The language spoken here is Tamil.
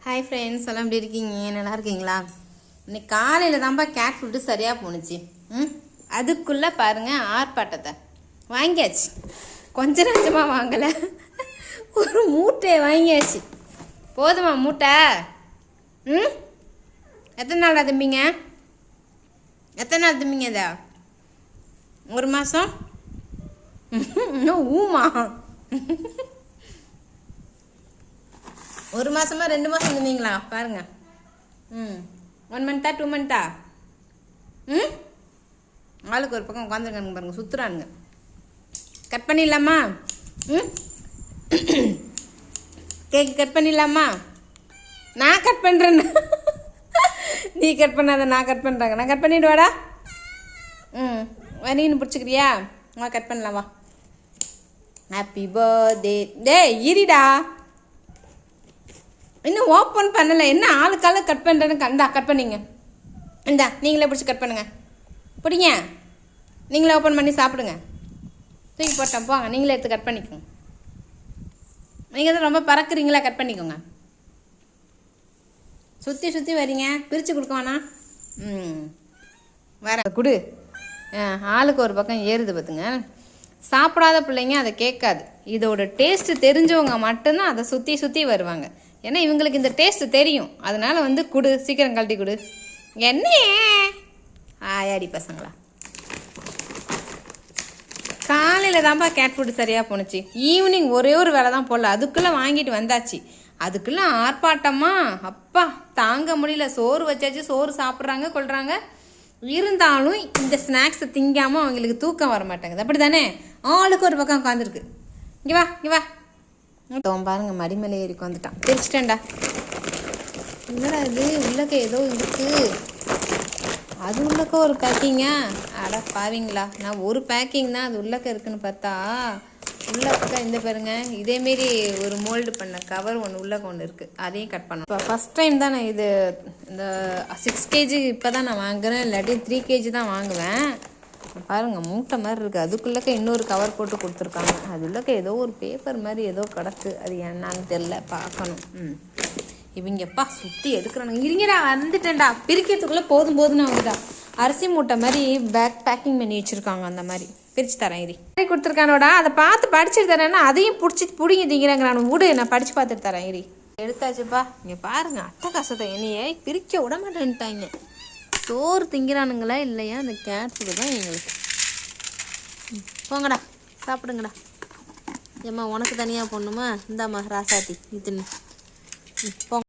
ஹாய் ஃப்ரெண்ட்ஸ், எல்லாம் எப்படி இருக்கீங்க? நல்லா இருக்கீங்களா? இன்னைக்கு காலையில் தான்ப்பா கேட் ஃபுட்டு சரியாக போணுச்சு. அதுக்குள்ளே பாருங்கள் ஆர்ப்பாட்டத்தை வாங்கியாச்சு. கொஞ்ச நஞ்சமாக வாங்கலை, ஒரு மூட்டையை வாங்கியாச்சு. போதுமா மூட்டை? எத்தனை நாள் தம்பிங்க? எத்தனை நாள் தம்பிங்க? இதா ஒரு மாதம் இன்னும் ஊமா ஒரு மாதமா 2 மாதம் இருந்தீங்களா பாருங்க. 1 மந்த்தா 2 மந்த்தா? ஆளுக்கு ஒரு பக்கம் உட்காந்துருக்கானுங்க பாருங்க, சுற்றுறானுங்க. கட் பண்ணிடலாமா? கேக் கட் பண்ணிடலாமா? நான் கட் பண்ணுறேன்னு நீ கட் பண்ணாத, நான் கட் பண்ணுறாங்க. நான் கட் பண்ணிவிடுவாடா. நீன்னு பிடிச்சிக்கிறியா? வா கட் பண்ணலாம், வா. Happy birthday. டே இருடா, இன்னும் ஓப்பன் பண்ணலை. என்ன ஆளுக்கால கட் பண்ணுறேன்னு இந்தா கட் பண்ணிங்க. இந்தா நீங்களே பிடிச்சி கட் பண்ணுங்க. பிடிங்க, நீங்களே ஓப்பன் பண்ணி சாப்பிடுங்க. தூக்கி போட்டேன், போங்க நீங்களே எடுத்து கட் பண்ணிக்கோங்க. நீங்கள் தான் ரொம்ப பறக்குறீங்களா, கட் பண்ணிக்கோங்க. சுற்றி சுற்றி வரீங்க, பிரித்து கொடுக்க வேணாம். வேற கொடு. ஆளுக்கு ஒரு பக்கம் ஏறுது பார்த்துங்க. சாப்பிடாத பிள்ளைங்க அதை கேட்காது. இதோட டேஸ்ட்டு தெரிஞ்சவங்க மட்டும்தான் அதை சுற்றி சுற்றி வருவாங்க. ஏன்னா இவங்களுக்கு இந்த டேஸ்ட்டு தெரியும். அதனால் வந்து கொடு, சீக்கிரம் கழட்டி கொடு. என்ன ஆயாடி பசங்களா, காலையில் தான்ப்பா கேட் ஃபுட்டு சரியாக போணுச்சு. ஈவினிங் ஒரே ஒரு வேலை தான் போடல, அதுக்குள்ளே வாங்கிட்டு வந்தாச்சு. அதுக்குள்ளே ஆர்ப்பாட்டமா, அப்பா தாங்க முடியல. சோறு வச்சாச்சு, சோறு சாப்பிட்றாங்க கொள்றாங்க. இருந்தாலும் இந்த ஸ்நாக்ஸை திங்காமல் அவங்களுக்கு தூக்கம் வர மாட்டேங்குது. அப்படி தானே? ஆளுக்கு ஒரு பக்கம் உட்காந்துருக்கு. இங்கே வா, இங்கே வா. பாருங்க, மடிமலை ஏறி வந்துட்டான். பிரிச்சுட்டேன்டா. என்னடா இது, உள்ளக்க ஏதோ இருக்கு. அது உள்ளக்க ஒரு பேக்கிங்கா? அட பாவீங்களா, நான் ஒரு பேக்கிங் தான் அது உள்ளக்க இருக்குன்னு பார்த்தா உள்ளக்க இந்த பாருங்க, இதேமாரி ஒரு மோல்டு பண்ண கவர் ஒன்று இருக்குது. அதையும் கட் பண்ணேன். இப்போ ஃபஸ்ட் டைம் தான் நான் இது இந்த 6 kg இப்போ தான் நான் வாங்குகிறேன். இல்லாட்டி 3 kg தான் வாங்குவேன். பாருங்கள், மூட்டை மாதிரி இருக்குது. அதுக்குள்ளக்க இன்னொரு கவர் போட்டு கொடுத்துருக்காங்க. அது உள்ளக்க ஏதோ ஒரு பேப்பர் மாதிரி ஏதோ கிடக்கு. அது என்னான்னு தெரில, பார்க்கணும். இவங்கப்பா சுற்றி எடுக்கிறானுங்க. இருங்கடா, வந்துட்டேன்டா. பிரிக்கிறதுக்குள்ளே போதும் போதுன்னு வந்துட்டா. அரிசி மூட்டை மாதிரி பேக்கிங் பண்ணி வச்சுருக்காங்க. அந்த மாதிரி பிரித்து தரேன். இரி கொடுத்துருக்கானோடா, அதை பார்த்து படிச்சுட்டு தரேன்னா அதையும் பிடிங்கி திங்கிறாங்க. நான் விடு, நான் படித்து பார்த்துட்டு தரேன். இரி எடுத்தாச்சுப்பா. இங்கே பாருங்கள் அட்டகாசத்தை. என்னையே பிரிக்க விட மாட்டேன்ட்டாங்க. சோறு திங்கிறானுங்களா இல்லையா அந்த கேட் ஃபுட்டு தான் எங்களுக்கு. போங்கடா சாப்பிடுங்கடா. ஏம்மா உனக்கு தனியாக போடணுமா? இந்தாம்மா ராசாத்தி இதுன்னு போங்க.